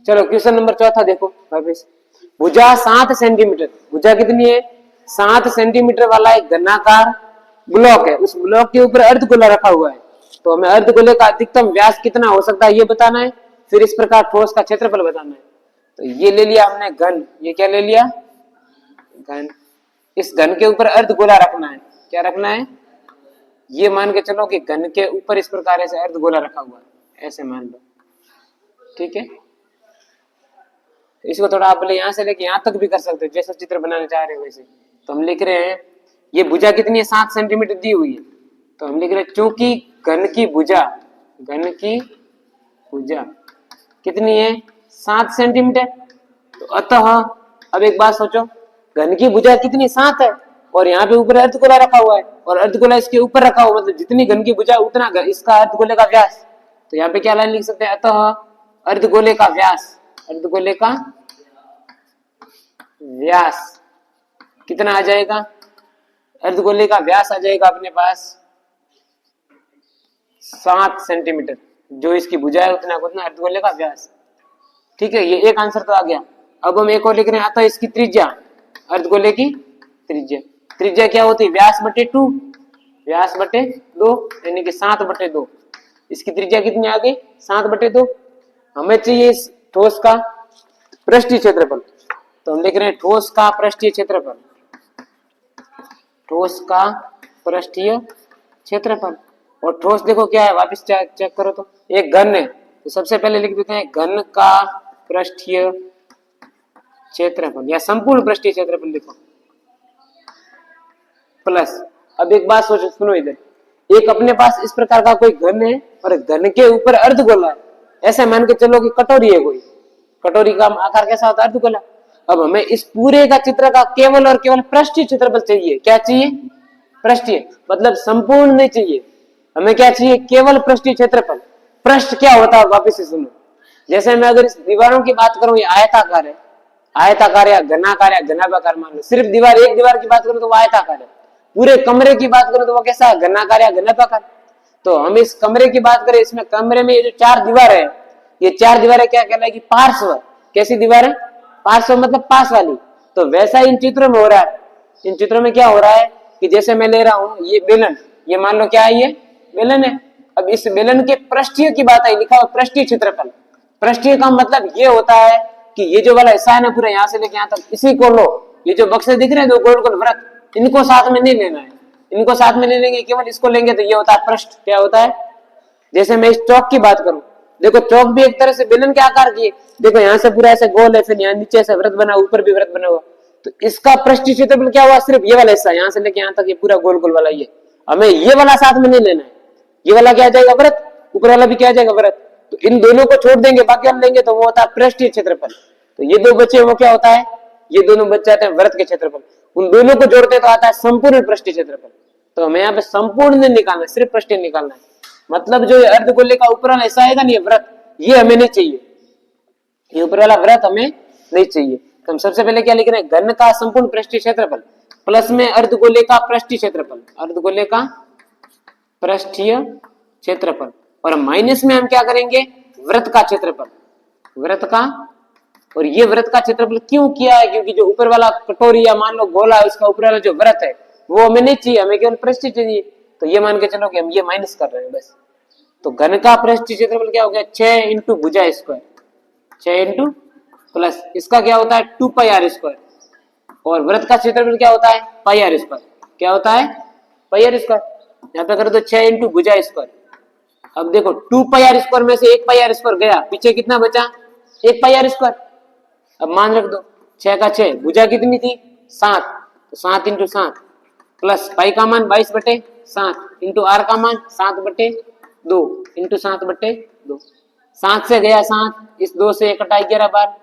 चलो question number चौथा देखो वापिस। भुजा 7 सेंटीमीटर, भुजा कितनी है 7 सेंटीमीटर वाला एक घनाकार ब्लॉक है, उस ब्लॉक के ऊपर अर्धगोला रखा हुआ है, तो हमें अर्धगोले का अधिकतम व्यास कितना हो सकता है ये बताना है, फिर इस प्रकार ठोस का क्षेत्रफल बताना है। तो ये ले लिया हमने घन, ये क्या ले लिया घन, इस घन के ऊपर अर्धगोला रखना है, क्या रखना है, ये मान के चलो कि घन के ऊपर इस प्रकार ऐसे अर्धगोला रखा हुआ है, ऐसे मान लो, ठीक है। इसको थोड़ा आप यहां से लेके यहां तक भी कर सकते हो, जैसा चित्र बनाना चाह रहे हो वैसे। तो हम लिख रहे हैं ये भुजा कितनी है 7 सेंटीमीटर दी हुई है, तो हम लिख रहे हैं चूंकि घन की भुजा कितनी है 7 सेंटीमीटर, तो अतः अब एक बात सोचो, घन की भुजा कितनी 7 है और यहाँ पे ऊपर अर्धगोला रखा हुआ है और अर्धगोला इसके ऊपर रखा हुआ, मतलब जितनी घन की भुजा उतना इसका अर्धगोले का व्यास। तो यहाँ पे क्या लाइन लिख सकते हैं, अतः अर्धगोले का व्यास, अर्धगोले का व्यास कितना आ जाएगा, अर्धगोले का व्यास आ जाएगा अपने पास 7 सेंटीमीटर, जो इसकी भुजा है उतना उतना अर्धगोले का व्यास, ठीक है। ये एक आंसर तो आ गया। अब हम एक और लिख रहे हैं, अतः इसकी त्रिज्या, अर्धगोले की त्रिज्या क्या होती है व्यास बटे 2, व्यास बटे 2 यानी कि 7 बटे 2, इसकी त्रिज्या कितनी आ गई 7 बटे 2। हमें चाहिए इस ठोस का पृष्ठीय क्षेत्रफल, तो हम लिख रहे हैं ठोस का पृष्ठीय क्षेत्रफल, ठोस का पृष्ठीय क्षेत्रफल। और ठोस देखो क्या है, वापस चेक करो तो एक घन है, तो सबसे पहले लिख देते हैं घन का पृष्ठीय क्षेत्रफल या संपूर्ण पृष्ठीय क्षेत्रफल लिखो प्लस। अब एक बात सोचो, सुनो इधर, एक अपने पास इस प्रकार का कोई घन है और घन के ऊपर अर्धगोला है, ऐसा मान के चलो कि कटोरी है, कोई कटोरी का आकार कैसा होता है अर्धगोला। अब हमें इस पूरे का चित्र का केवल और केवल पृष्ठीय क्षेत्रफल चाहिए, क्या चाहिए पृष्ठीय, मतलब संपूर्ण नहीं चाहिए, हमें क्या चाहिए केवल पृष्ठीय क्षेत्रफल। पृष्ठ क्या होता है वापिस से सुनो, जैसे मैं अगर इस दीवारों की बात करूं, ये आयताकार है, आयताकार या घनाकार या घनाभाकार मान लो, सिर्फ दीवार एक दीवार की बात करूं तो वो आयताकार है, पूरे कमरे की बात करूं तो वो कैसा है घनाकार या घनाभाकार। तो हम इस कमरे की बात करें, इसमें कमरे में ये जो 4 दीवार है, ये 4 दीवारें क्या कहलाएगी पार्श्व, कैसी दीवार है पार्श्व मतलब पास वाली। तो वैसा इन चित्रों में हो रहा है, इन चित्रों में क्या हो रहा है कि जैसे मैं ले रहा हूं ये बेलन, ये मान लो क्या है ये बेलन है, अब इस बेलन के पृष्ठीय की बात आई, लिखा हुआ पृष्ठीय क्षेत्रफल। पृष्ठीय का मतलब ये होता है कि ये जो वाला हिस्सा है ना पूरा यहाँ से लेके यहाँ तक, इसी को लो, ये जो बक्से दिख रहे हैं दो गोल गोल वृत्त, इनको साथ में नहीं लेना है, इनको साथ में नहीं लेंगे, केवल इसको लेंगे, तो ये होता है पृष्ठ। क्या होता है, जैसे मैं इस चौक की बात करूं, देखो चौक भी एक तरह से बेलन के आकार की है, देखो यहाँ से पूरा ऐसे गोल है, फिर यहाँ नीचे से वृत्त बना, ऊपर भी वृत्त बना हुआ, तो इसका पृष्ठीय क्षेत्रफल क्या हुआ सिर्फ ये वाला हिस्सा, यहाँ से लेके यहाँ तक ये पूरा गोल गोल वाला, ये हमें ये वाला साथ में नहीं लेना है, ये वाला क्या आ जाएगा वृत्त, ऊपर वाला भी क्या आ जाएगा वृत्त, तो इन दोनों को छोड़ देंगे, बाकी हम लेंगे, तो वो होता है पृष्ठीय क्षेत्रफल। तो ये दो बच्चे वो क्या होता है, ये दोनों बच जाते हैं वृत्त के क्षेत्रफल, उन दोनों को जोड़ते तो आता है संपूर्ण पृष्ठीय क्षेत्रफल। तो हमें यहाँ पे संपूर्ण नहीं निकालना है, सिर्फ पृष्ठीय निकालना है, मतलब जो अर्धगोले का ऊपर वाला हिस्सा आएगा ना ये वृत्त, ये हमें नहीं चाहिए, ये ऊपर वाला वृत्त हमें नहीं चाहिए। तो हम सबसे पहले क्या लिख रहे हैं, घन का संपूर्ण पृष्ठीय क्षेत्रफल प्लस में अर्धगोले का पृष्ठीय क्षेत्रफल, अर्धगोले का पृष्ठीय क्षेत्रफल, और माइनस में हम क्या करेंगे वृत्त का क्षेत्रफल, वृत्त का। और ये वृत्त का क्षेत्रफल क्यों किया है, क्योंकि जो ऊपर वाला कटोरी या मान लो गोला है, उसका ऊपर वाला जो वृत्त है वो हमें नहीं चाहिए, हमें केवल पृष्ठीय चाहिए, तो ये मान के चलो कि हम ये माइनस कर रहे हैं बस। तो घन का पृष्ठीय क्षेत्रफल क्या हो गया 6 इंटू भुजा स्क्वायर, 6 इंटू प्लस इसका क्या होता है 2 पाई आर स्क्वायर, और वृत्त का क्षेत्रफल क्या होता है पाई आर स्क्वायर, क्या होता है पाई आर स्क्वायर। यहाँ पे करो तो 6 इंटू भुजा स्क्वायर। अब देखो 2 पाई आर स्क्वायर में से 1 पाई आर स्क्वायर गया, पीछे कितना बचा 1 पाई आर स्क्वायर। अब मान रख दो 6 का 6, भुजा कितनी थी 7, तो 7 इंटू 7 प्लस पाई का मान 22/7 इंटू आर का मान 7/2 इंटू 7/2, 7 से गया 7, इस 2 से 1 कटा 11 बार।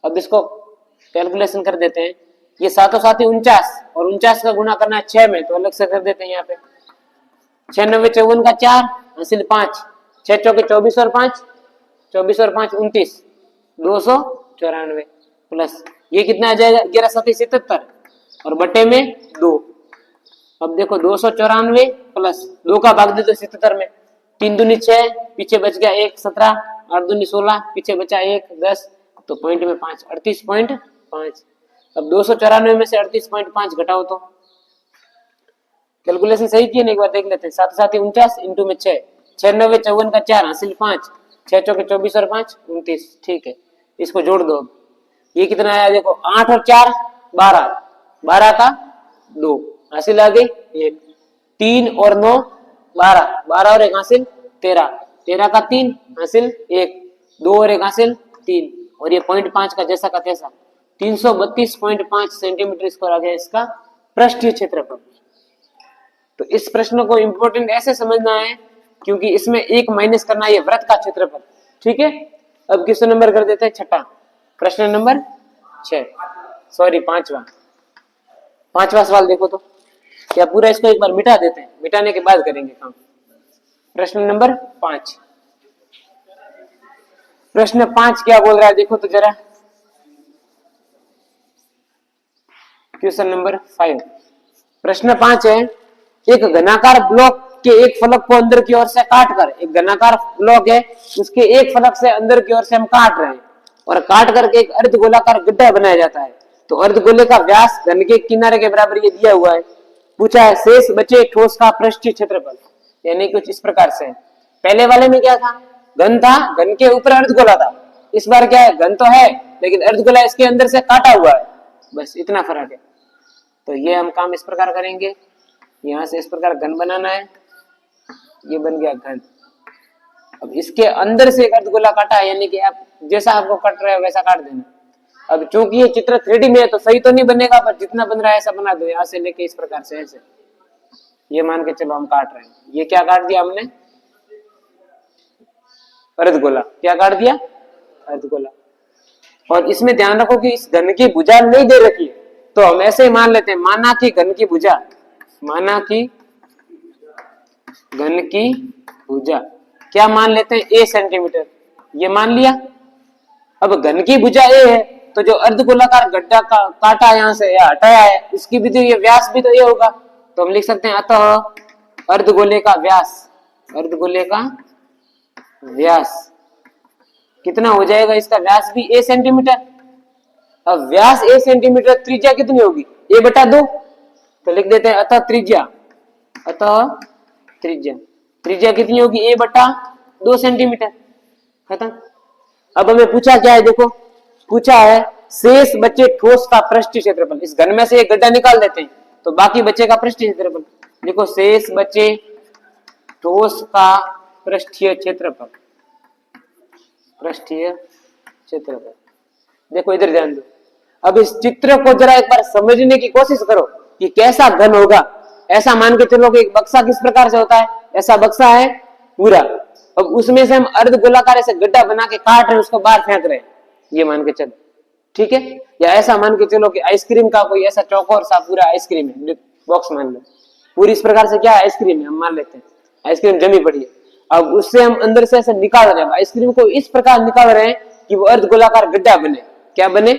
अब इसको कैलकुलेशन कर देते हैं, ये 7 7 49 और 49 का गुणा करना है 6 में, तो अलग से कर देते हैं यहाँ पे 6 9 54 का 4 हासिल 5, 6 चौके 24 और 5 29 294 प्लस ये कितना आ जाएगा 11 7 77 और बटे में 2। अब देखो 294 प्लस 2 का भाग दे दो 77 में, 3 दूनी 6, पीछे बच गया 1 17, 8 दूनी 16, पीछे बचा 1 10, तो पॉइंट में 5, 38.5। अब 294 में से 38.5 घटाओ तो कैलकुलेशन सही किए, एक बार देख लेते हैं। 7 7 49 इंटू में 6, 6 9 54 का 4 हासिल 5, 6 चौके 24 और 5 29। ठीक है, इसको जोड़ दो। ये कितना आया देखो, 8 और 4 12, 12 का 2 हासिल आ गई 1, 3 और 9 12, 12 और 1 हासिल 13, 13 का 3 हासिल 1, 2 और 1 हासिल 3, और ये 0.5 का जैसा का तैसा 332.5 सेंटीमीटर स्क्वायर आ गया इसका पृष्ठीय क्षेत्रफल। तो इस प्रश्न को इंपोर्टेंट ऐसे समझना है क्योंकि इसमें एक माइनस करना है, ये वृत्त का क्षेत्रफल। ठीक है, अब क्वेश्चन नंबर कर देते हैं छठा, प्रश्न नंबर 6, सॉरी पांचवा सवाल देखो तो, क्या पूरा इसको एक बार मिटा देते हैं, मिटाने के बाद करेंगे काम। प्रश्न नंबर 5, प्रश्न 5 क्या बोल रहा है देखो तो जरा, क्वेश्चन नंबर 5, प्रश्न 5 है, एक घनाकार ब्लॉक के एक फलक को अंदर की ओर से काटकर, एक घनाकार ब्लॉक है उसके एक फलक से अंदर की ओर से हम काट रहे हैं और काट करके एक अर्धगोलाकार गड्ढा बनाया जाता है। तो अर्धगोले का व्यास घन के किनारे के बराबर ये दिया हुआ है। पूछा है शेष बचे ठोस का पृष्ठीय क्षेत्रफल, यानी कुछ इस प्रकार से। पहले वाले में क्या था, घन था, घन के ऊपर अर्धगोला था। इस बार क्या है, घन तो है लेकिन अर्धगोला इसके अंदर से काटा हुआ है, बस इतना फर्क है। तो ये हम काम इस प्रकार करेंगे, यहां से इस प्रकार घन बनाना है, ये बन गया घन। अब इसके अंदर से एक अर्धगोला काटा है, यानी कि आप जैसा आपको कट रहा है वैसा काट देना। अब चूंकि ये चित्र 3D में है तो सही तो नहीं बनेगा, पर जितना बन रहा है ऐसा बना दो, यहां से लेके इस प्रकार से ऐसे, ये मान के चलो हम काट रहे हैं। ये क्या काट दिया हमने, अर्धगोला। क्या काट दिया, अर्धगोला। और इसमें ध्यान रखो कि इस घन की भुजा नहीं दे रखी है, तो हम ऐसे ही मान लेते हैं, माना कि घन की भुजा, माना कि घन की भुजा क्या मान लेते हैं, a सेंटीमीटर, ये मान लिया। अब घन की भुजा a है तो जो अर्धगोलाकार गड्ढा काटा यहां से या हटाया है इसकी भी तो ये व्यास भी तो ये होगा, तो हम लिख सकते हैं अतः अर्धगोले का व्यास, अर्धगोले का व्यास कितना हो जाएगा, इसका व्यास भी a सेंटीमीटर। अब व्यास a सेंटीमीटर, त्रिज्या कितनी होगी, a बटा 2, तो लिख देते हैं अतः त्रिज्या, अतः त्रिज्या, त्रिज्या कितनी होगी, a बटा 2 सेंटीमीटर, खत्म। अब हमें पूछा क्या है देखो, पूछा है शेष बचे ठोस का पृष्ठीय क्षेत्रफल। इस घन में से एक गड्ढा निकाल देते हैं तो बाकी बचेगा पृष्ठीय क्षेत्रफल। देखो शेष बचे ठोस का पृष्ठीय क्षेत्रफल, पृष्ठीय क्षेत्रफल। देखो इधर ध्यान दो, अब इस चित्र को जरा एक बार समझने की कोशिश करो कि कैसा घन होगा। ऐसा मान के चलो कि एक बक्सा किस प्रकार से होता है, ऐसा बक्सा है पूरा, अब उसमें से हम अर्धगोलाकार ऐसे गड्ढा बना के काट रहे हैं, उसको बाहर फेंक रहे हैं, ये मान के चलो, ठीक है। या ऐसा मान के चलो कि आइसक्रीम का कोई ऐसा चौकोर सा पूरा आइसक्रीम है, बॉक्स मान लो पूरी इस प्रकार से क्या आइसक्रीम है, हम मान लेते हैं आइसक्रीम जमी पड़ी है। अब उससे हम अंदर से ऐसे निकाल रहे हैं आइसक्रीम को, इस प्रकार निकाल रहे हैं कि वो अर्धगोलाकार गड्ढा बने, क्या बने।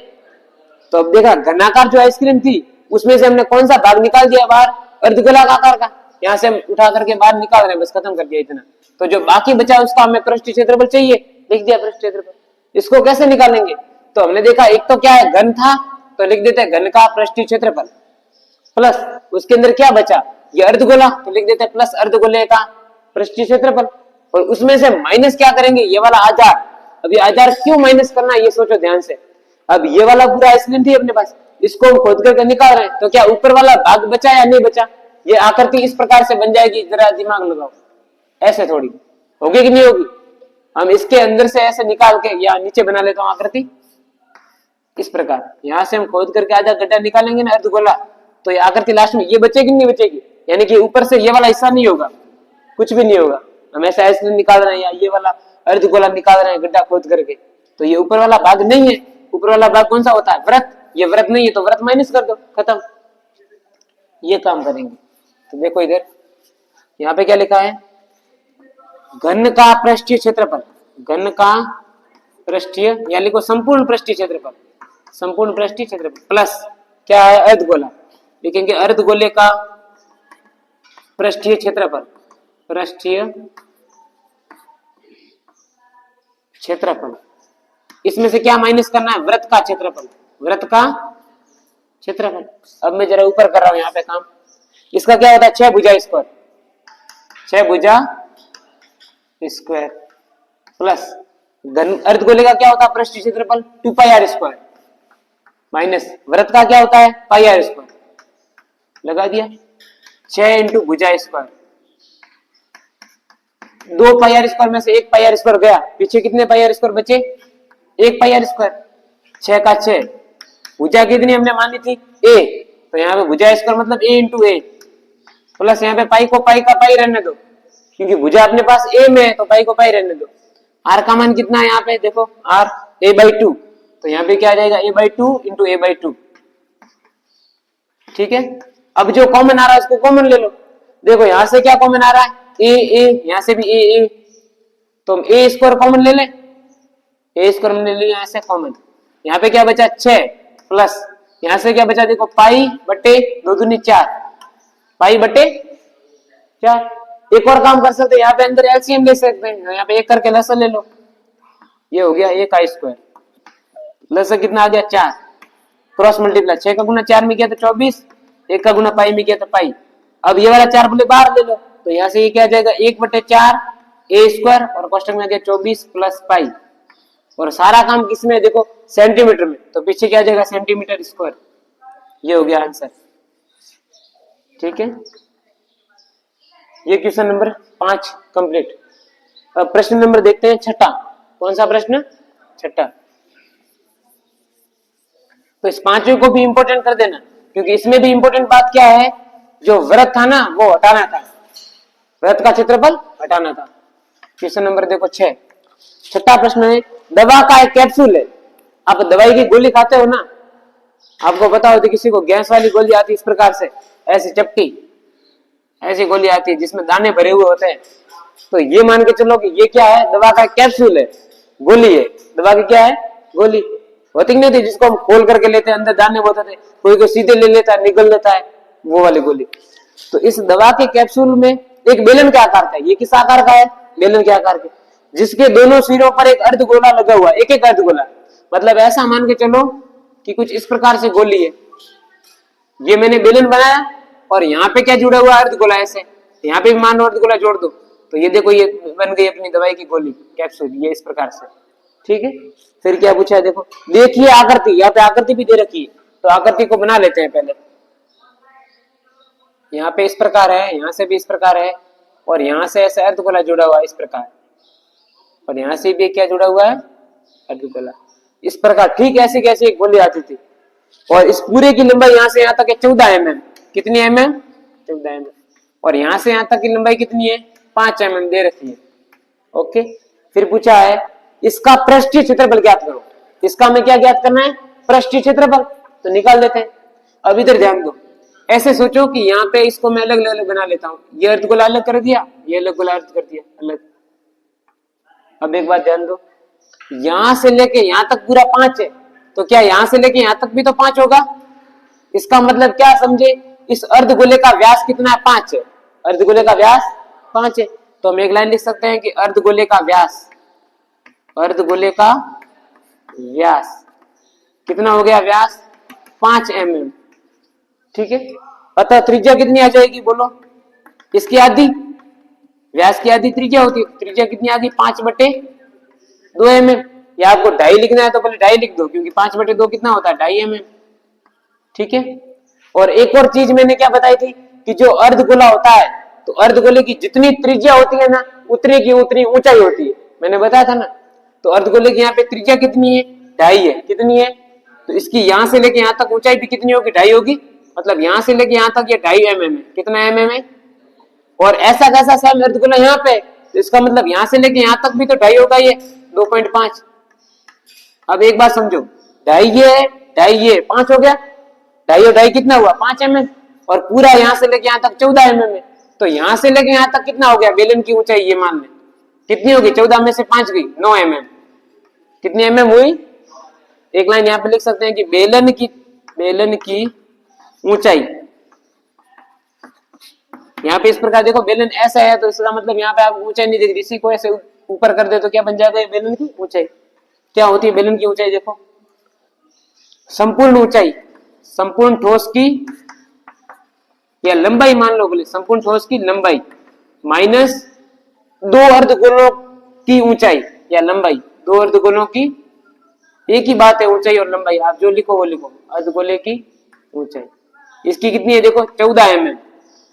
तो अब देखा घनाकार जो आइसक्रीम थी उसमें से हमने कौन सा भाग निकाल दिया बाहर, अर्धगोलाकार का, यहाँ से हम उठा करके बाहर निकाल रहे हैं, बस खत्म कर दिया इतना। तो जो बाकी बचा उसका हमें पृष्ठीय क्षेत्रफल चाहिए, लिख दिया पृष्ठीय क्षेत्रफल। इसको कैसे निकालेंगे, तो हमने देखा एक तो क्या है, घन था तो लिख देते हैं घन का पृष्ठीय क्षेत्रफल, प्लस उसके अंदर क्या बचा, ये अर्धगोला, तो लिख देते हैं प्लस अर्धगोले का पृष्ठीय क्षेत्रफल, और उसमें से माइनस क्या करेंगे, ये वाला आधार। अब ये आधार क्यों माइनस करना है ये सोचो ध्यान से। अब ये वाला पूरा आइसक्रीम थी अपने पास, इसको हम खोद करके निकाल रहे हैं, तो क्या ऊपर वाला भाग बचा या नहीं बचा, ये आकृति इस प्रकार से बन जाएगी, जरा दिमाग लगाओ, ऐसे थोड़ी होगी कि नहीं होगी। हम इसके अंदर से ऐसे निकाल के या नीचे बना लेता हूं आकृति इस प्रकार, यहां से हम खोद करके आधा गड्ढा निकालेंगे ना अर्धगोला, तो ये आकृति लास्ट में ये बचेगी नहीं बचेगी, यानी कि ऊपर से ये वाला हिस्सा नहीं होगा, कुछ भी नहीं होगा। हम ऐसा आइसक्रीम निकाल रहे हैं या ये वाला अर्धगोला निकाल रहे हैं गड्ढा खोद करके, तो ये ऊपर वाला भाग नहीं है। ऊपर वाला भाग कौन सा होता है, व्रत, ये व्रत नहीं है तो व्रत माइनस कर दो, खत्म, ये काम करेंगे। तो देखो इधर यहाँ पे क्या लिखा है, घन का पृष्ठीय क्षेत्रफल, घन का पृष्ठीय या लिखो संपूर्ण पृष्ठीय क्षेत्रफल, संपूर्ण पृष्ठीय क्षेत्रफल प्लस क्या है अर्धगोला, लिखेंगे अर्धगोले का पृष्ठीय क्षेत्रफल, पृष्ठीय क्षेत्रफल इसमें से क्या माइनस करना है? वृत्त का क्षेत्रफल, वृत्त का क्षेत्रफल। अब मैं जरा ऊपर कर रहा हूं यहाँ पे काम। इसका क्या होता है? 6 भुजा स्क्वायर, 6 भुजा स्क्वायर प्लस घन अर्धगोले का क्या होता है? पृष्ठीय क्षेत्रफल 2 पाई आर स्क्वायर माइनस वृत्त का क्या होता है? पाई आर स्क्वायर। लगा दिया। 6 इंटू भुजा स्क्वायर, 2 पाई आर स्क्वायर में से 1 पाई आर स्क्वायर गया, पीछे कितने पाई आर स्क्वायर बचे? 1 पाई आर स्क्वायर। 6 का 6, भुजा कितनी हमने मानी थी? a, तो यहाँ पे भुजा स्क्वायर मतलब a इंटू ए प्लस यहाँ पे पाई को पाई का पाई रहने दो, क्योंकि भुजा अपने पास a में है तो पाई को पाई रहने दो। r का मान कितना है यहाँ पे? देखो r a/2, तो यहाँ पे क्या आ जाएगा? a/2 into a/2। ठीक है। अब जो कॉमन आ रहा है उसको कॉमन ले लो। देखो यहां से क्या कॉमन आ रहा है? a, यहां से भी a, तो हम a स्क्वायर कॉमन ले लें, a स्क्वायर हमने ले लिया ऐसे कॉमन। यहाँ पे क्या बचा? 6 प्लस यहां से क्या बचा? देखो पाई बटे 2 दूनी 4, पाई बटे 4। एक और काम कर सकते हैं, यहाँ पे अंदर एलसीएम ले सकते हैं, यहाँ पे एक करके लसन ले लो, ये हो गया 1 का स्क्वायर, लसन कितना आ गया? 4, क्रॉस मल्टीप्लाई 6 का गुना 4 में किया तो 24, 1 का गुना पाई में किया तो पाई। अब ये वाला 4 बोले बाहर ले लो, तो यहाँ से ये क्या आ जाएगा? 1/4 a स्क्वायर और कोष्टक में आ गया 24 प्लस पाई। और सारा काम किसमें है? देखो सेंटीमीटर में, तो पीछे क्या आ जाएगा? Centimetre square. ये हो गया आंसर। ठीक है, ये क्वेश्चन नंबर 5 कंप्लीट। अब प्रश्न नंबर देखते हैं 6ठा। कौन सा प्रश्न? 6ठा। तो इस 5वें को भी इंपोर्टेंट कर देना, क्योंकि इसमें भी इंपोर्टेंट बात क्या है? जो वृत्त था ना वो हटाना था, वृत्त का क्षेत्रफल हटाना था। क्वेश्चन नंबर देखो 6, 6ठा प्रश्न है, दवा का एक कैप्सूल है। आप दवाई की गोली खाते हो ना, आपको पता होती किसी को गैस वाली गोली आती है इस प्रकार से, ऐसी चपटी ऐसी गोली आती है जिसमें दाने भरे हुए होते हैं। तो ये मान के चलो कि ये क्या है? दवा का कैप्सूल है, गोली है। दवा की क्या है? गोली होती नहीं थी जिसको हम खोल करके लेते हैं, अंदर दाने होते थे, कोई को सीधे ले लेता है, निगल लेता है, वो वाली गोली। तो इस दवा के कैप्सूल में एक बेलन के आकार का है। ये किस आकार का है? बेलन के आकार के, जिसके दोनों सिरों पर एक अर्धगोला लगा हुआ है, एक एक अर्धगोला। मतलब ऐसा मान के चलो कि कुछ इस प्रकार से गोली है, ये मैंने बेलन बनाया और यहाँ पे क्या जुड़ा हुआ? अर्धगोला। ऐसे यहाँ पे भी मान लो अर्धगोला जोड़ दो, तो ये देखो ये बन गई अपनी दवाई की गोली, कैप्सूल, ये इस प्रकार से। ठीक है, फिर क्या पूछा है? देखो देखिए आकृति, यहाँ पे आकृति भी दे रखी है, तो आकृति को बना लेते हैं पहले। यहाँ पे इस प्रकार है, यहाँ से भी इस प्रकार है, और यहाँ से ऐसे अर्धगोला जुड़ा हुआ है इस प्रकार, और यहाँ से भी क्या जुड़ा हुआ है? अर्धगोला इस प्रकार। ठीक ऐसी कैसी एक गोली आती थी, और इस पूरे की लंबाई यहाँ से यहाँ तक है 14 mm। कितनी mm? 14 mm। और यहाँ से यहाँ तक की लंबाई कितनी है? 5 mm दे रखी है। ओके, फिर पूछा है इसका पृष्ठीय क्षेत्रफल ज्ञात करो। इसका हमें क्या ज्ञात करना है? पृष्ठीय क्षेत्रफल। तो निकाल देते हैं। अब इधर ध्यान दो, ऐसे सोचो कि यहाँ पे इसको मैं अलग अलग बना लेता हूँ, ये अर्धगोला अलग कर दिया, ये अलग गोला अर्ध कर दिया अलग। अब एक बात ध्यान दो, यहां से लेके यहां तक पूरा 5 है, तो क्या यहां से लेके यहां तक भी तो 5 होगा? इसका मतलब क्या समझे? इस अर्धगोले का व्यास कितना है? 5 है। अर्धगोले का व्यास 5 है, तो हम एक लाइन लिख सकते हैं कि अर्धगोले का व्यास, अर्धगोले का व्यास कितना हो गया? व्यास 5 mm। ठीक है, अतः त्रिज्या कितनी आ जाएगी? बोलो, इसकी आधी, व्यास की आधी त्रिज्या होती है, त्रिज्या कितनी आ गई? 5/2 mm। या आपको 2.5 लिखना है तो पहले 2.5 लिख दो, क्योंकि 5/2 कितना होता है? 2.5 mm। ठीक है, और एक और चीज मैंने क्या बताई थी कि जो अर्धगोला होता है, तो अर्धगोले की जितनी त्रिज्या होती है ना, उतनी की उतनी ऊंचाई होती है, मैंने बताया था ना। तो अर्धगोले की यहाँ पे त्रिज्या कितनी है? 2.5 है। कितनी है? तो इसकी यहां से लेके यहां तक ऊंचाई भी कितनी होगी? 2.5 होगी। मतलब यहां से लेके यहां तक ये 2.5 mm है। कितना mm है? और ऐसा कैसा सेम अर्धगोला यहाँ पे, तो इसका मतलब यहां से लेके यहां तक भी तो 2.5 होगा, ये 2.5। अब एक बात समझो, 2.5 ये है, 2.5 ये 5 हो गया, 2.5 और 2.5 कितना हुआ? 5 mm। और पूरा यहां से लेके यहां तक 14 mm है, तो यहां से लेके यहां तक कितना हो गया? बेलन की ऊंचाई ये मान लें कितनी होगी? 14 में से 5 गई, 9 mm। कितनी mm हुई? एक लाइन यहाँ पे लिख सकते हैं कि बेलन की ऊंचाई, यहाँ पे इस प्रकार देखो, बेलन ऐसा है तो इसका मतलब यहाँ पे आप ऊंचाई नहीं देख रही, इसी को ऐसे ऊपर कर दे तो क्या बन जाएगा? बेलन की ऊंचाई। क्या होती है बेलन की ऊंचाई? देखो, संपूर्ण ऊंचाई, संपूर्ण ठोस की या लंबाई मान लो, बोले संपूर्ण ठोस की लंबाई माइनस दो अर्धगोलों की ऊंचाई या लंबाई, दो अर्धगोलों की, एक ही बात है ऊंचाई और लंबाई, आप जो लिखो वो लिखो, अर्धगोले की ऊंचाई। इसकी कितनी है? देखो 14 mm,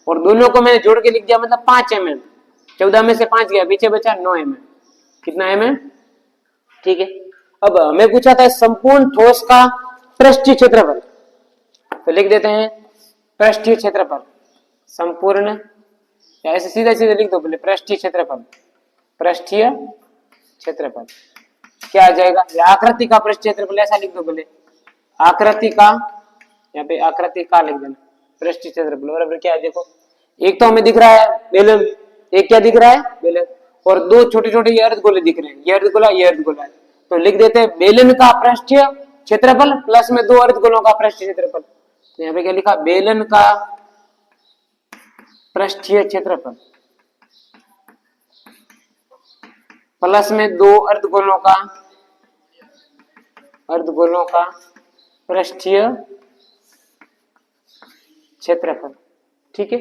और दोनों को मैंने जोड़ के लिख दिया, मतलब 5 mm। 14 में से 5 गया, पीछे बचा 9 mm। कितना mm? ठीक है। अब हमें पूछा था संपूर्ण ठोस का पृष्ठीय क्षेत्रफल, तो लिख देते हैं पृष्ठीय क्षेत्रफल, संपूर्ण, या ऐसे सीधा सीधा लिख दो, बोले पृष्ठीय क्षेत्रफल, पृष्ठीय क्षेत्रफल क्या आ जाएगा? आकृति का पृष्ठीय क्षेत्रफल, ऐसा लिख दो, बोले आकृति का, यहाँ पे आकृति का लिख देना, पृष्ठीय क्षेत्रफल बराबर क्या है? देखो, एक तो हमें दिख रहा है बेलन, एक क्या दिख रहा है? बेलन, और दो छोटे छोटे ये अर्धगोले दिख रहे हैं, ये अर्धगोला, ये अर्धगोला है। तो लिख देते हैं बेलन का पृष्ठीय क्षेत्रफल प्लस में दो अर्धगोलों का पृष्ठीय क्षेत्रफल। तो यहाँ पे क्या लिखा? बेलन का पृष्ठीय क्षेत्रफल प्लस में दो अर्धगोलों का पृष्ठीय क्षेत्रफल। ठीक है।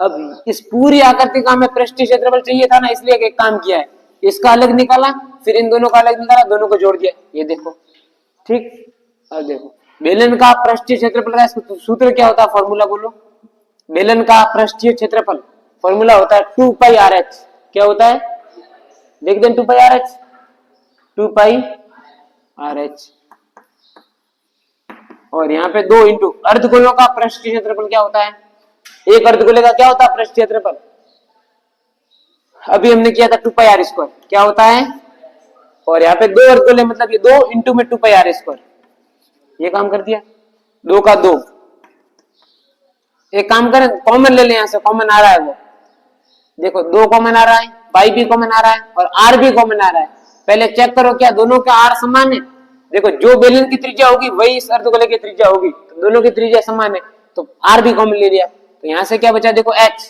अब इस पूरी आकृति का हमें पृष्ठीय क्षेत्रफल चाहिए था ना, इसलिए एक काम किया है, इसका अलग निकाला, फिर इन दोनों का अलग निकाला, दोनों को जोड़ दिया, ये देखो। ठीक। अब देखो बेलन का पृष्ठीय क्षेत्रफल का सूत्र क्या होता है? फॉर्मूला बोलो। बेलन का पृष्ठीय क्षेत्रफल फॉर्मूला होता है 2 पाई RH। क्या होता है? लिख दें 2 पाई RH, 2 पाई RH। और यहाँ पे 2 इंटू अर्धगोलों का पृष्ठीय क्षेत्रफल क्या होता है? एक अर्धगोले का क्या होता है पृष्ठीय क्षेत्रफल? अभी हमने किया था 2 पाई R स्क्वायर, क्या होता है? और यहाँ पे 2 अर्धगोले, मतलब ये 2 इंटू में 2 पाई R स्क्वायर, ये काम कर दिया। 2 का 2, एक काम करें कॉमन ले लें, यहां से कॉमन आ रहा है वो, देखो 2 कॉमन आ रहा है, पाई भी कॉमन आ रहा है और आर भी कॉमन आ रहा है। पहले चेक करो क्या दोनों का आर समान है? देखो जो बेलन की त्रिज्या होगी वही इस अर्धगोले की त्रिज्या होगी, तो दोनों की त्रिज्या समान है, तो आर भी कॉमन ले लिया। तो यहां से क्या बचा? देखो h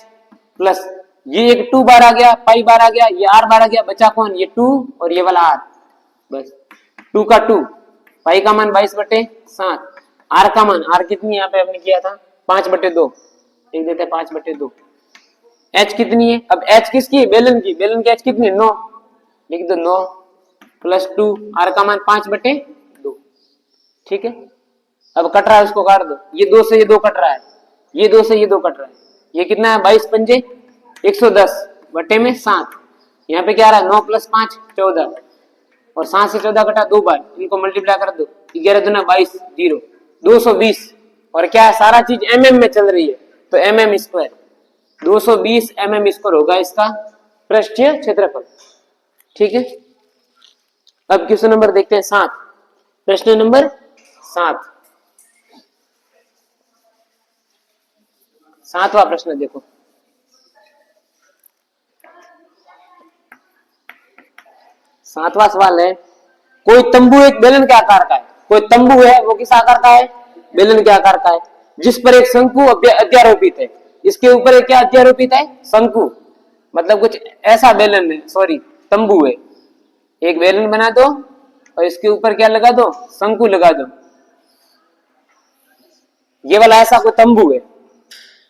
प्लस ये एक 2 बार आ गया, पाई बार आ गया, ये आर बार आ गया, बचा कौन? ये 2 और ये वाला आर। बस 2 का 2, पाई का मान 22/7, आर का मान, आर कितनी यहाँ पे हमने किया था 5/2, लिख देते हैं 5/2। h कितनी है? अब h किसकी? बेलन की। बेलन की h कितनी है? 9, लिख दो 9 प्लस 2, आर का मान 5/2। ठीक है। अब कट रहा है उसको काट दो, ये 2 से ये 2 कट रहा है, ये 2 से ये 2 कट रहा है, ये कितना है? 22 पंजे 110/7। यहाँ पे क्या आ रहा है? 9 प्लस 5 14, और 7 से 14 कटा 2 बार, इनको मल्टीप्लाई कर दो, 11 दूना 22, 0 220, और क्या है? सारा चीज mm में चल रही है, तो mm स्क्वायर 220 mm स्क्वायर होगा इसका पृष्ठीय क्षेत्रफल। ठीक है। अब क्वेश्चन नंबर देखते हैं 7, प्रश्न नंबर 7, 7वां प्रश्न देखो। 7वां सवाल है, कोई तंबू एक बेलन के आकार का है। कोई तंबू है, वो किस आकार का है? बेलन के आकार का है, जिस पर एक शंकु अध्यारोपित है। इसके ऊपर एक क्या अध्यारोपित है? शंकु, मतलब कुछ ऐसा बेलन है, सॉरी तंबू है। एक बेलन बना दो और इसके ऊपर क्या लगा दो? शंकु लगा दो। ये वाला ऐसा कोई तंबू है।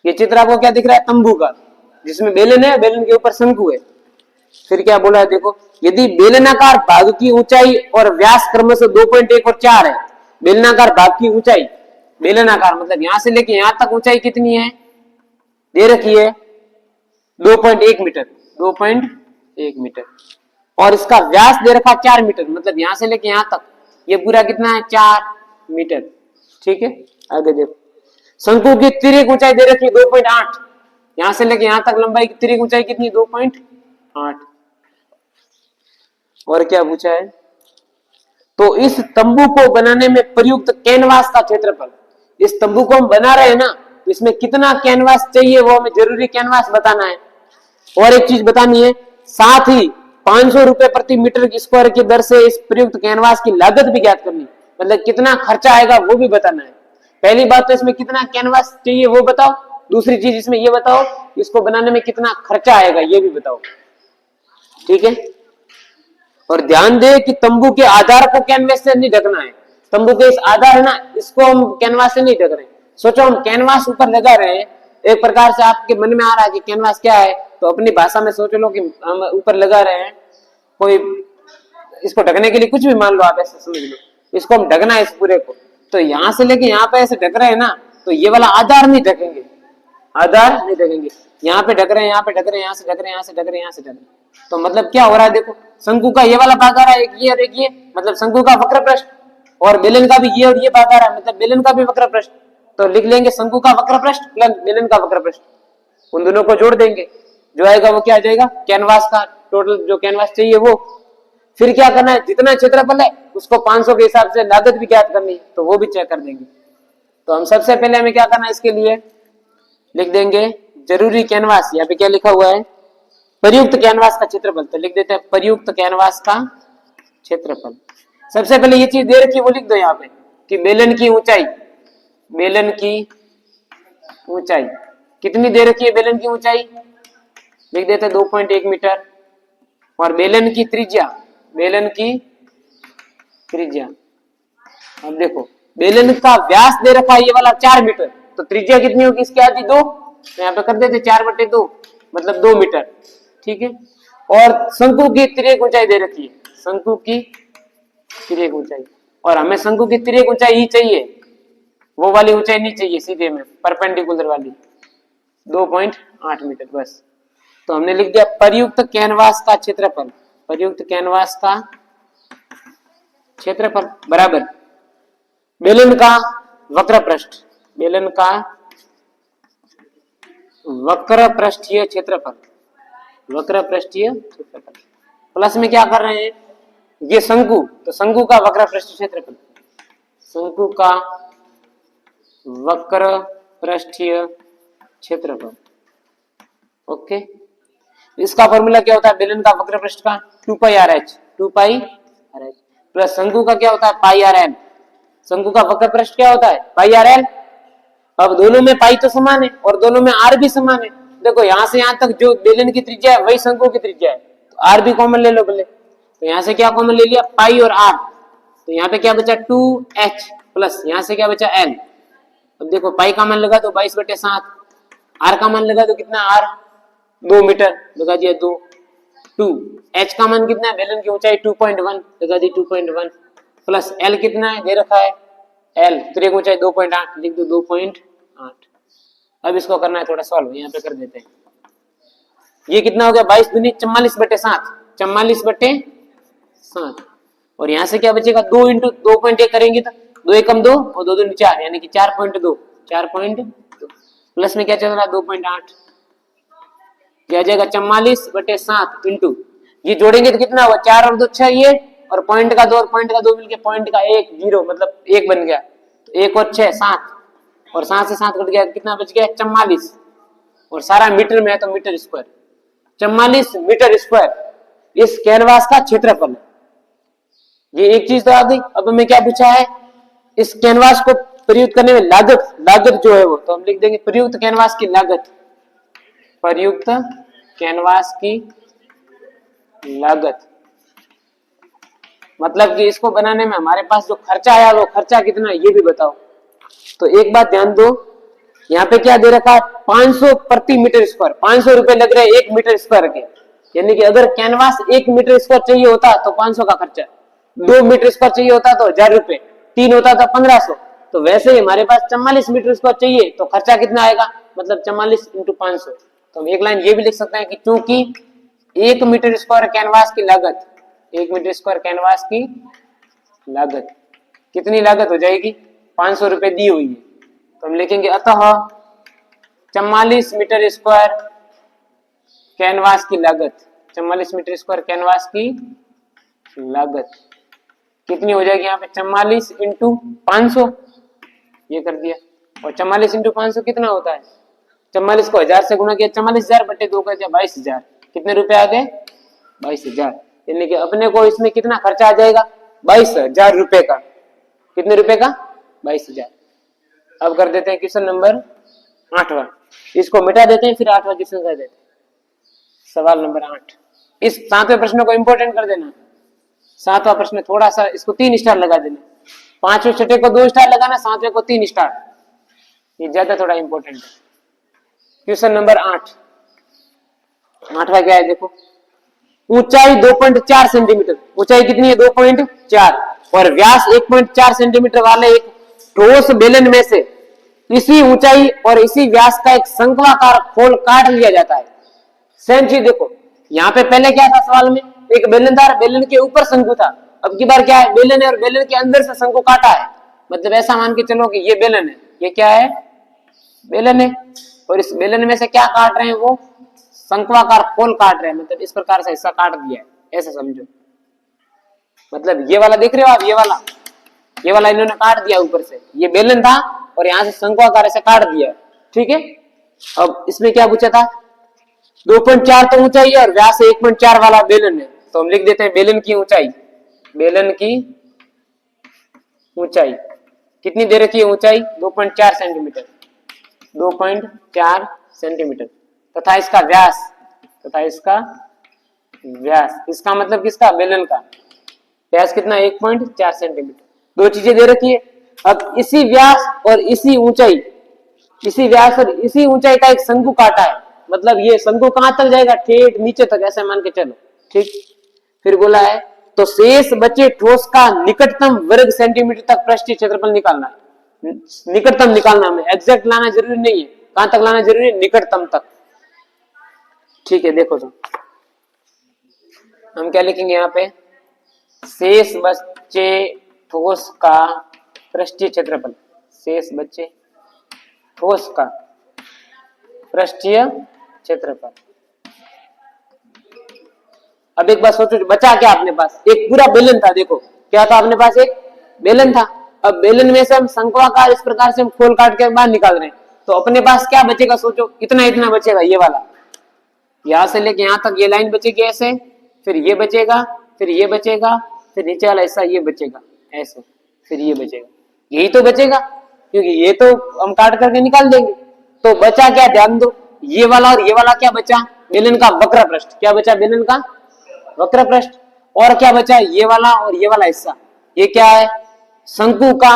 ये चित्र आपको क्या दिख रहा है? तंबू का, जिसमें बेलन है, बेलन के ऊपर शंकु है। फिर क्या बोला है? देखो, यदि बेलनाकार भाग की ऊंचाई और व्यास क्रमशः 2.1 और 4 है। बेलनाकार भाग की ऊंचाई, बेलनाकार मतलब यहां से लेके यहां तक ऊंचाई कितनी है? दे रखी है 2.1 मीटर, 2.1 मीटर, और इसका व्यास दे रखा 4 मीटर, मतलब यहां से लेके यहां तक ये पूरा कितना है? 4 मीटर। ठीक है। आगे देखो, शंकु की तिर्यक ऊंचाई दे रखी है 2.8, यहां से लेके यहां तक लंबाई की तिर्यक ऊंचाई कितनी? 2.8। और क्या पूछा है? तो इस तंबू को बनाने में प्रयुक्त कैनवास का क्षेत्रफल, इस तंबू को हम बना रहे हैं ना, तो इसमें कितना कैनवास चाहिए वो हमें जरूरी कैनवास बताना है। और एक चीज बतानी है, साथ ही 500 रुपए प्रति मीटर स्क्वायर की दर से इस प्रयुक्त कैनवास की लागत भी ज्ञात करनी, मतलब कितना खर्चा आएगा वो भी बताना है। पहली बात तो इसमें कितना कैनवास चाहिए वो बताओ, दूसरी चीज इसमें ये बताओ इसको बनाने में कितना खर्चा आएगा ये भी बताओ। ठीक है। और ध्यान दे कि तंबू के आधार को कैनवास से नहीं ढकना है। तंबू के इस आधार है ना, इसको हम कैनवास से नहीं ढक रहे। सोचो हम कैनवास ऊपर लगा रहे हैं, एक प्रकार से आपके मन में आ रहा है कि कैनवास क्या है, तो अपनी भाषा में सोच लो कि हम ऊपर लगा रहे हैं कोई, इसको ढकने के लिए कुछ भी मान लो, आप ऐसे समझ लो इसको हम ढकना है इस पूरे को। तो यहां से लेके यहाँ पे ऐसे ढक रहे हैं ना, तो ये वाला आधार नहीं ढकेंगे, आधार नहीं ढकेंगे। यहाँ पे ढक रहे हैं, यहाँ पे ढक रहे हैं, यहाँ से ढक रहे हैं, यहाँ से ढक रहे हैं, यहाँ से ढक रहे हैं। तो मतलब क्या हो रहा है, देखो शंकु का ये वाला भाग आ रहा है, एक ये और एक ये, मतलब शंकु का वक्र पृष्ठ, और बेलन का भी ये और ये भाग आ रहा है, मतलब बेलन का भी वक्र पृष्ठ। तो लिख लेंगे शंकु का वक्र पृष्ठ प्लस बेलन का वक्र पृष्ठ, उन दोनों को जोड़ देंगे, जो आएगा वो क्या आ जाएगा, कैनवास का टोटल जो कैनवास चाहिए वो। फिर क्या करना है, जितना क्षेत्रफल है उसको 500 के हिसाब से लागत भी ज्ञात करनी है, तो वो भी चेक कर देंगे। तो हम सबसे पहले हमें क्या करना है, इसके लिए लिख देंगे जरूरी कैनवास, यहाँ पे क्या लिखा हुआ है, प्रयुक्त कैनवास का क्षेत्रफल। तो लिख देते हैं प्रयुक्त कैनवास का क्षेत्रफल। सबसे पहले ये चीज दे रखी वो लिख दो यहाँ पे कि बेलन की ऊंचाई, बेलन की ऊंचाई कितनी दे रखी है, बेलन की ऊंचाई लिख देते हैं 2.1 मीटर, और बेलन की त्रिज्या, बेलन की त्रिज्या, अब देखो बेलन का व्यास दे रखा है ये वाला 4 मीटर, तो त्रिज्या कितनी होगी इसकी आधी 2, तो यहाँ पे कर देते 4/2 मतलब 2 मीटर, ठीक है। और शंकु की तिर्यक ऊंचाई दे रखी है, शंकु की तिर्यक ऊंचाई, और हमें शंकु की तिर्यक ऊंचाई ही चाहिए, वो वाली ऊंचाई नहीं चाहिए, सीधे में परपेंडिकुलर वाली 2.8 मीटर बस। तो हमने लिख दिया प्रयुक्त कैनवास का क्षेत्रफल, प्रयुक्त कैनवास का क्षेत्रफल बराबर बेलन का वक्र पृष्ठ, बेलन का वक्र पृष्ठीय क्षेत्रफल, वक्र पृष्ठीय क्षेत्रफल प्लस में क्या कर रहे हैं, ये शंकु, तो शंकु का वक्र पृष्ठीय क्षेत्रफल, शंकु का वक्र पृष्ठीय क्षेत्रफल, ओके। इसका फॉर्मूला क्या होता है, बेलन का वक्र पृष्ठ का 2πRh, 2πRh प्लस शंकु का क्या होता है πRl, शंकु का वक्र पृष्ठ क्या होता है πRl। अब दोनों में पाई तो समान है और दोनों में आर भी समान है, देखो यहां से यहां तक जो बेलन की त्रिज्या है वही शंकु की त्रिज्या है, तो आर भी कॉमन ले लो पहले, तो यहां से क्या कॉमन ले लिया पाई और आर, तो यहाँ पे क्या बचा 2h प्लस यहाँ से क्या बचा l। अब देखो पाई का मान लगा तो 22/7, आर का मान लगा तो कितना आर 2 मीटर लगा दिया 2, 2 h का मान कितना है, बेलन की ऊंचाई 2.1 लगा दी 2.1 प्लस l कितना है दे रखा है l, तिर्यक ऊंचाई 2.8 लिख दो 2.8। अब इसको करना है थोड़ा सॉल्व, यहाँ पे कर देते हैं। ये कितना हो गया 22 दूनी 44/7, 44/7, और यहाँ से क्या बचेगा 2 × 2.1 करेंगे तो 2 एकम 2 और 2 दूनी 4 यानी कि 4.2, 4.2 प्लस में क्या चल रहा है 2.8, क्या जाएगा 44/7 इंटू, ये जोड़ेंगे तो कितना हुआ 4 और 2 6 ये, और पॉइंट का 2 और पॉइंट का 2 मिलके पॉइंट का 1 0 मतलब 1 बन गया, तो 1 और 6 7, और 7 से 7 कट गया, कितना बच गया 44, और सारा मीटर में है तो मीटर स्क्वायर, 44 मीटर स्क्वायर इस कैनवास का क्षेत्रफल। ये एक चीज तो आ गई। अब हमें क्या पूछा है, इस कैनवास को प्रयुक्त करने में लागत, लागत जो है वो, तो हम लिख देंगे प्रयुक्त कैनवास की लागत, प्रयुक्त कैनवास की लागत, मतलब कि इसको बनाने में हमारे पास जो खर्चा आया वो खर्चा कितना है ये भी बताओ। तो एक बात ध्यान दो, यहाँ पे क्या दे रखा है 500 प्रति मीटर स्क्वायर, 500 रुपए लग रहे हैं 1 मीटर स्क्वायर के, यानी कि अगर कैनवास 1 मीटर स्क्वायर चाहिए होता तो 500 का खर्चा, 2 मीटर स्क्वायर चाहिए होता तो 1000 रुपए, 3 होता तो 1500, तो वैसे ही हमारे पास 44 मीटर स्क्वायर चाहिए तो खर्चा कितना आएगा, मतलब 44 × 500। तो हम एक लाइन ये भी लिख सकते हैं कि क्योंकि 1 मीटर स्क्वायर कैनवास की लागत, 1 मीटर स्क्वायर कैनवास की लागत कितनी लागत हो जाएगी 500 रुपए दी हुई है, तो हम लिखेंगे अतः 44 मीटर स्क्वायर कैनवास की लागत, 44 मीटर स्क्वायर कैनवास की लागत कितनी हो जाएगी, यहाँ पे 44 × 500 ये कर दिया, और 44 × 500 कितना होता है, 44 को 1000 से गुणा किया, 44,000/2 कर दिया 22,000, कितने रुपए आ गए 22,000, यानी कि अपने को इसमें कितना खर्चा आ जाएगा 22,000 रुपए का, कितने रुपए का 22,000। अब कर देते हैं क्वेश्चन नंबर 8वां, इसको मिटा देते हैं फिर 8वां क्वेश्चन कर देते हैं, सवाल नंबर 8। इस 7वें प्रश्न को इंपॉर्टेंट कर देना, 7वां प्रश्न थोड़ा सा इसको 3 स्टार लगा देना, 5वें छठे को 2 स्टार लगाना, 7वें को 3 स्टार, ये ज्यादा थोड़ा इंपॉर्टेंट है। क्वेश्चन नंबर 8, 8वां क्या है देखो, ऊंचाई 2.4 सेंटीमीटर, ऊंचाई कितनी है 2.4 और व्यास 1.4 सेंटीमीटर वाले एक ठोस बेलन में से इसी ऊंचाई और इसी व्यास का एक शंक्वाकार खोल काट लिया जाता है। सेम चीज देखो, यहाँ पे पहले क्या था सवाल में, एक बेलन था, बेलन के ऊपर शंकु था, अब की बार क्या है, बेलन है और बेलन के अंदर से शंकु काटा है, मतलब ऐसा मान के चलो कि ये बेलन है, ये क्या है बेलन है, और इस बेलन में से क्या काट रहे हैं वो शंक्वाकार खोल काट रहे हैं, मतलब इस प्रकार से हिस्सा काट दिया है, ऐसा समझो। मतलब ये वाला देख रहे हो आप, ये वाला इन्होंने काट दिया ऊपर से, ये बेलन था और यहाँ से शंक्वाकार ऐसे काट दिया, ठीक है। अब इसमें क्या पूछा था, 2.4 तो ऊंचाई है और व्यास 1.4 वाला बेलन है, तो हम लिख देते हैं बेलन की ऊंचाई, बेलन की ऊंचाई कितनी दे रखी है, ऊंचाई 2.4 सेंटीमीटर, 2.4 सेंटीमीटर, तथा इसका व्यास, इसका मतलब किसका, बेलन का व्यास कितना 1.4 सेंटीमीटर, दो चीजें दे रखी है। अब इसी व्यास और इसी ऊंचाई, इसी व्यास और इसी ऊंचाई का एक शंकु काटा है, मतलब ये शंकु कहां तक जाएगा, ठेठ नीचे तक, ऐसे मान के चलो, ठीक। फिर बोला है तो शेष बचे ठोस का निकटतम वर्ग सेंटीमीटर तक पृष्ठीय क्षेत्रफल निकालना है, निकटतम निकालना हमें, एग्जैक्ट लाना जरूरी नहीं है, कहां तक लाना जरूरी है, निकटतम तक, ठीक है। देखो तो हम क्या लिखेंगे यहाँ पे, शेष बचे ठोस का पृष्ठीय क्षेत्रफल, शेष बचे ठोस का पृष्ठीय क्षेत्रफल। अब एक बात सोचो, बचा क्या अपने पास, एक पूरा बेलन था, देखो क्या था अपने पास, एक बेलन था, अब बेलन में से हम शंक्वाकार इस प्रकार से हम खोल काट के बाहर निकाल रहे हैं, तो अपने पास क्या बचेगा सोचो, इतना बचेगा, ये वाला, यहां से लेके यहां तक ये लाइन बचेगी ऐसे, फिर ये बचेगा, फिर ये बचेगा, फिर नीचे वाला हिस्सा ये बचेगा ऐसे, फिर ये बचेगा, यही तो बचेगा, क्योंकि ये तो हम काट करके निकाल देंगे। तो बचा क्या, ध्यान दो, ये वाला और ये वाला क्या बचा, बेलन का वक्र पृष्ठ, क्या बचा, बेलन का वक्र पृष्ठ, और क्या बचा, ये वाला और ये वाला हिस्सा, ये क्या है, शंकु का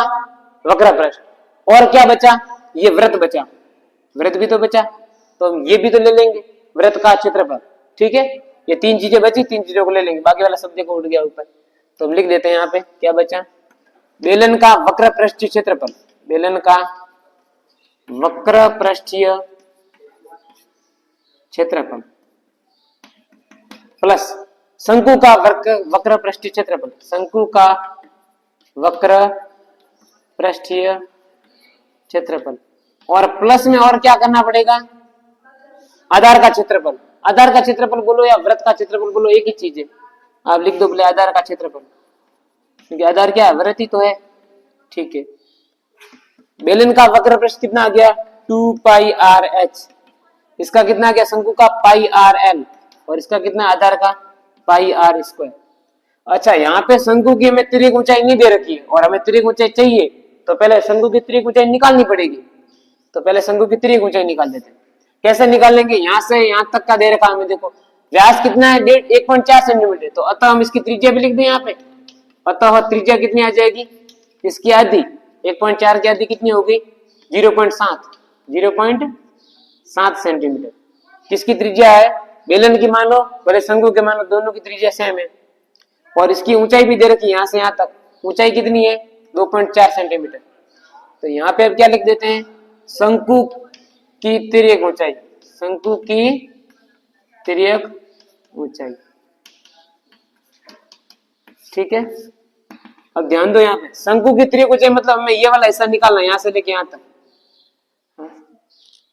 वक्र पृष्ठ, और क्या बचा, ये वृत्त बचा, वृत्त भी तो बचा, तो हम ये भी तो ले लेंगे, वृत्त का क्षेत्रफल, ठीक है। ये 3 चीजें बची, 3 चीजों को ले लेंगे, बाकी वाला सब देखो उठ गया ऊपर, तो हम लिख देते हैं यहाँ पे क्या बचा, बेलन का वक्र पृष्ठीय क्षेत्रफल, बेलन का वक्र पृष्ठीय क्षेत्रफल प्लस शंकु का वक्र पृष्ठीय क्षेत्रफल, शंकु का वक्र पृष्ठीय क्षेत्रफल, और प्लस में और क्या करना पड़ेगा, आधार का क्षेत्रफल, आधार का क्षेत्रफल बोलो या वृत्त का क्षेत्रफल बोलो, एक ही चीज है, आप लिख दो बोले आधार का क्षेत्रफल, क्योंकि आधार क्या है, वृत्त ही तो है, ठीक है। बेलन का वक्र पृष्ठ कितना आ गया, 2 पाई आर एच, इसका कितना आ गया, शंकु का पाई आर एल, और इसका कितना आधार का पाई आर स्क्वायर। अच्छा, यहाँ पे शंकु की हमें तिर्यक ऊंचाई नहीं दे रखी है और हमें तिर्यक ऊंचाई चाहिए, तो पहले शंकु की तिर्यक ऊंचाई निकालनी पड़ेगी, तो पहले शंकु की तिर्यक ऊंचाई निकाल देते हैं। कैसे निकालेंगे, यहाँ से यहाँ तक का दे रखा हमें, देखो व्यास कितना है 1.4 सेंटीमीटर, तो अतः हम इसकी त्रिज्या भी लिख दें यहाँ पे, अतः त्रिज्या कितनी आ जाएगी, इसकी आधी, 1.4 की आधी कितनी होगी 0.7 सेंटीमीटर। किसकी त्रिज्या है, बेलन की मान लो, बड़े शंकु के मान लो, दोनों की त्रिज्या सेम है, और इसकी ऊंचाई भी दे रखी है, यहाँ से यहाँ तक ऊंचाई कितनी है 2.4 सेंटीमीटर। तो यहाँ पे अब क्या लिख देते हैं, शंकु की तिर्यक ऊंचाई, शंकु की तिर्यक ऊंचाई, ठीक है। अब ध्यान दो, यहाँ पे शंकु की तिर्यक ऊंचाई मतलब हमें ये वाला हिस्सा निकालना है, यहाँ से लेके यहाँ तक,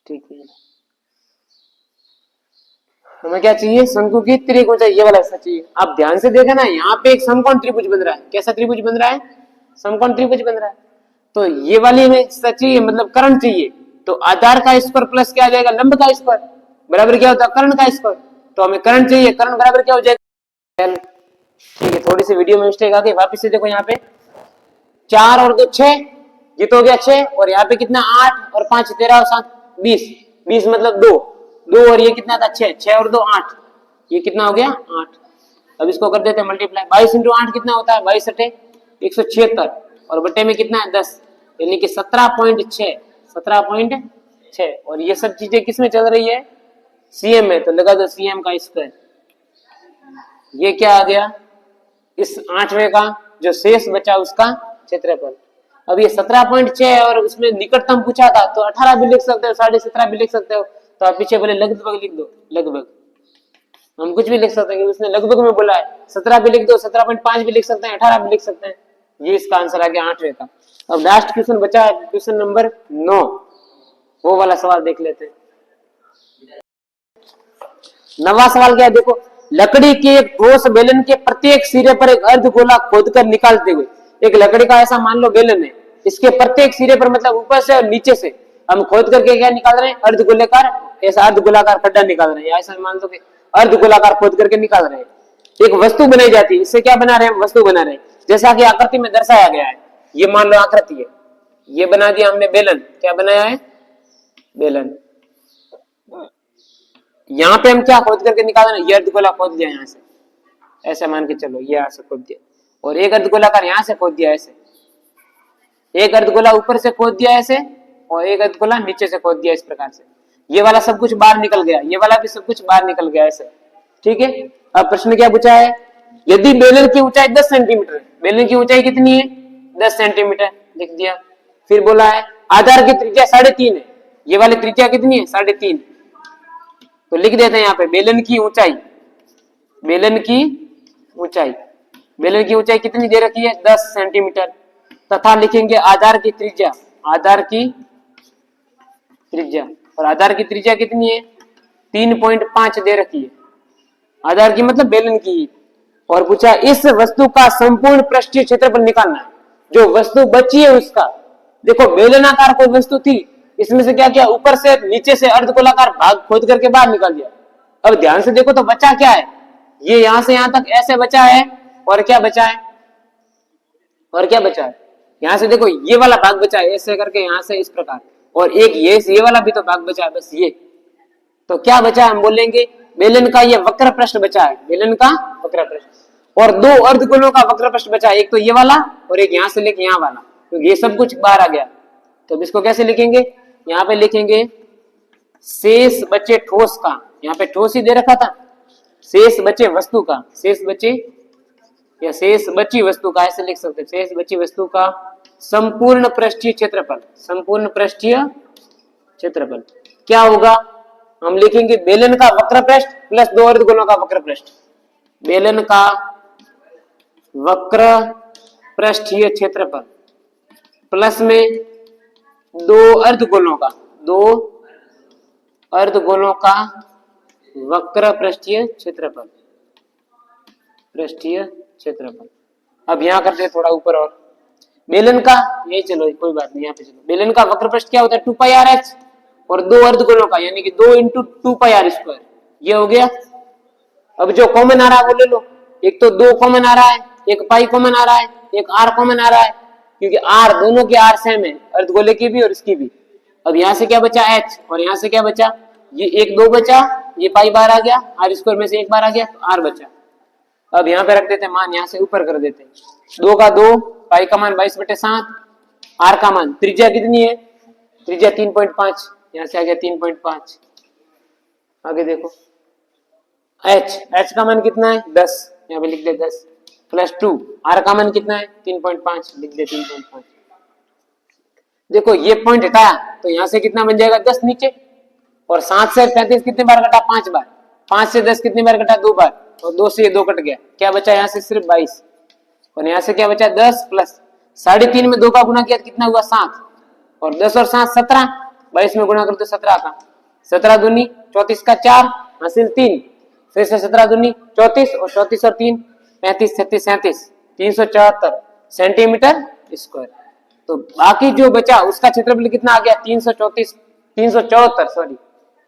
ठीक है। हमें क्या चाहिए, शंकु की तिर्यक ऊंचाई, ये वाला हिस्सा चाहिए। आप ध्यान से देखा ना, यहाँ पे एक समकोण त्रिभुज बन रहा है, कैसा त्रिभुज बन रहा है, समकोण त्रिभुज बन रहा है, तो ये वाली हमें हिस्सा चाहिए, मतलब कर्ण चाहिए, तो आधार का स्क्वायर प्लस क्या आ जाएगा, लंब का स्क्वायर बराबर क्या होता है, कर्ण का स्क्वायर, तो हमें कर्ण चाहिए, कर्ण बराबर क्या हो जाएगा, ठीक है। थोड़ी सी वीडियो में मिस्टेक आ गई, वापिस से देखो, यहाँ पे 4 और 2 6, ये तो हो गया 6, और यहाँ पे कितना 8 और 5 13 और 7 20 मतलब 2 और ये कितना था 6 और 2 8, ये कितना हो गया 8, अब इसको कर देते हैं मल्टीप्लाई। 22 इंटू 8 कितना होता है? 22 अठे 176 और बटे में कितना है? 10, यानी कि 17.6 17.6। और ये सब चीजें किस में चल रही है? सीएम में, तो लगा दो सीएम का स्क्वायर। ये क्या आ गया? इस 8वें का जो शेष बचा उसका क्षेत्रफल। अब ये 17.6 है और उसमें निकटतम पूछा था, तो 18 भी लिख सकते हो, 17.5 भी लिख सकते हो। तो आप पीछे बोले लगभग लिख दो, लगभग हम कुछ भी लिख सकते हैं, उसने लगभग में बोला है। 17 भी लिख दो, 17.5 भी लिख सकते हैं, 18 भी लिख सकते हैं। ये इसका आंसर आ गया 8वें का। अब लास्ट क्वेश्चन बचा है, क्वेश्चन नंबर 9, वो वाला सवाल देख लेते हैं। 9वां सवाल क्या है? देखो, लकड़ी के एक ठोस बेलन के प्रत्येक सिरे पर एक अर्धगोला खोदकर निकालते हुए, एक लकड़ी का ऐसा मान लो बेलन है, इसके प्रत्येक सिरे पर मतलब ऊपर से और नीचे से हम खोद करके क्या निकाल रहे हैं? अर्धगोलाकार, ऐसा अर्धगोलाकार खड्डा निकाल रहे हैं। ऐसा मान लो कि अर्धगोलाकार खोद करके निकाल रहे हैं। एक वस्तु बनाई जाती है, इससे क्या बना रहे हैं? वस्तु बना रहे हैं, जैसा कि आकृति में दर्शाया गया है। ये मान लो आकृति है, ये बना दिया हमने बेलन। क्या बनाया है? बेलन। यहाँ पे हम क्या खोद करके निकाल रहे हैं? ये अर्धगोला खोद दिया यहाँ से, ऐसे मान के चलो, ये यहाँ से खोद दिया, और एक अर्धगोलाकार यहाँ से खोद दिया ऐसे, एक अर्धगोला ऊपर से खोद दिया ऐसे, और एक अर्धगोला नीचे से खोद दिया इस प्रकार से। ये वाला सब कुछ बाहर निकल गया, ये वाला भी सब कुछ बाहर निकल गया ऐसे, ठीक है। अब प्रश्न क्या पूछा है? यदि बेलन की ऊंचाई 10 सेंटीमीटर है, बेलन की ऊंचाई कितनी है? 10 सेंटीमीटर लिख दिया। फिर बोला है आधार की त्रिज्या 3.5 है, ये वाली त्रिज्या कितनी है? 3.5। तो लिख देते हैं यहाँ पे बेलन की ऊंचाई, बेलन की ऊंचाई, बेलन की ऊंचाई कितनी दे रखी है? 10 सेंटीमीटर। तथा लिखेंगे आधार की त्रिज्या, आधार की त्रिज्या, और आधार की त्रिज्या कितनी है? 3.5 दे रखी है, आधार की मतलब बेलन की। और पूछा इस वस्तु का संपूर्ण पृष्ठीय क्षेत्रफल निकालना है, जो वस्तु बची है उसका। देखो बेलनाकार कोई वस्तु थी, इसमें से क्या किया? ऊपर से नीचे से अर्धगोलाकार भाग खोद करके बाहर निकाल दिया। अब ध्यान से देखो तो बचा क्या है? ये यहां से यहां तक ऐसे बचा है, और क्या बचा है? और क्या बचा है? यहां से देखो ये वाला भाग बचा है ऐसे करके, यहां से इस प्रकार, और एक ये वाला भी तो भाग बचा है, बस ये। तो क्या बचा है? हम बोलेंगे बेलन का ये वक्र पृष्ठ बचा है, बेलन का वक्र पृष्ठ, और 2 अर्धगोलों का वक्र पृष्ठ बचा है, एक तो ये वाला और एक यहां से लेके यहां वाला, तो ये सब कुछ बाहर आ गया। तो इसको कैसे लिखेंगे? यहाँ पे लिखेंगे शेष बचे ठोस का, यहाँ पे ठोस ही दे रखा था, शेष बचे वस्तु का, शेष बचे या शेष बची वस्तु का, ऐसे लिख सकते हैं, शेष बची वस्तु का संपूर्ण पृष्ठीय क्षेत्रफल, संपूर्ण पृष्ठीय क्षेत्रफल क्या होगा? हम लिखेंगे बेलन का वक्र पृष्ठ प्लस 2 अर्धगोलों का वक्र पृष्ठ, बेलन का वक्र पृष्ठीय क्षेत्रफल प्लस में 2 अर्धगोलों का, 2 अर्धगोलों का वक्र पृष्ठीय क्षेत्रफल, पृष्ठीय क्षेत्रफल। अब यहां करते हैं थोड़ा ऊपर, और बेलन का ये चलो कोई बात नहीं, यहाँ पे चलो, बेलन का वक्र पृष्ठ क्या होता है? 2πr(h) और 2 अर्धगोलों का यानी कि 2 × 2πr², ये हो गया। अब जो कॉमन आ रहा है वो ले लो, एक तो 2 कॉमन आ रहा है, एक पाई कॉमन आ रहा है, एक r कॉमन आ रहा है, क्योंकि r दोनों की r सेम है, अर्धगोले की भी और इसकी भी। अब यहाँ से क्या बचा? h, और यहाँ से क्या बचा? ये 1 2 बचा, ये पाई बाहर आ गया, r² में से 1 बाहर आ गया, तो r बचा। अब यहाँ पे रख देते हैं मान, यहाँ से ऊपर कर देते हैं, 2 का 2, पाई का मान 22/7, r का मान, त्रिज्या कितनी है? त्रिज्या 3.5, यहाँ से आ गया 3.5। आगे देखो h का मान कितना है? 10, यहाँ पे लिख दे 10 प्लस 2, r का मान कितना है? 3.5, लिख दे 3.5। देखो ये पॉइंट हटाया तो यहाँ से कितना बन जाएगा? 10 नीचे, और 7 से 35 कितने बार कटा? 5 बार। 5 से 10 कितने बार कटा? 2 बार, और 2 से ये 2 कट गया, क्या बचा यहाँ से? सिर्फ 22, और यहाँ से क्या बचा? 10 प्लस 3.5 में 2 का गुना किया कितना हुआ? 7, और 10 और 7 17, 22 में गुना कर तो 17 का, 17 दूनी 34 का 4 हासिल 3, फिर से 17 दूनी 34, और 34 और 3 35 36 37, 374 सेंटीमीटर स्क्वायर। तो बाकी जो बचा उसका क्षेत्रफल कितना आ गया?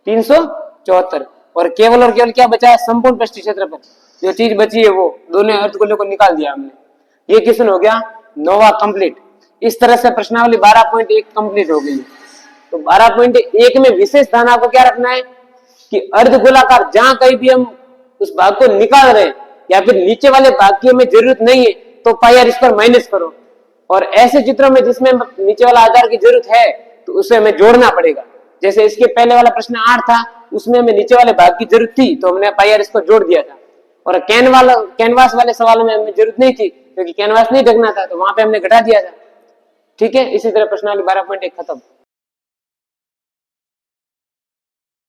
374, और केवल क्या बचा है? संपूर्ण पृष्ठीय क्षेत्रफल। जो चीज बची है वो दोनों अर्धगोलों को निकाल दिया हमने। ये क्वेश्चन हो गया 9वां कंप्लीट। इस तरह से प्रश्नावली 12.1 कंप्लीट हो गई। तो 12.1 में विशेष ध्यान आपको क्या रखना है कि अर्धगोलाकार जहां कहीं भी हम उस भाग को निकाल रहे हैं या फिर नीचे वाले भाग की हमें जरूरत नहीं है तो पाई आर स्क्वायर माइनस करो। और ऐसे चित्रों में जिसमें नीचे वाला आधार की जरूरत है तो उसे हमें जोड़ना पड़ेगा। जैसे इसके पहले वाला प्रश्न 8 था, उसमें हमें नीचे वाले भाग की जरूरत थी तो हमने पाई आर इसको जोड़ दिया था। और कैनवास वाले सवालों में हमें जरूरत नहीं थी क्योंकि कैनवास नहीं ढकना था तो वहां पे हमने घटा दिया था। ठीक है, इसी तरह प्रश्नावली 12.1 खत्म।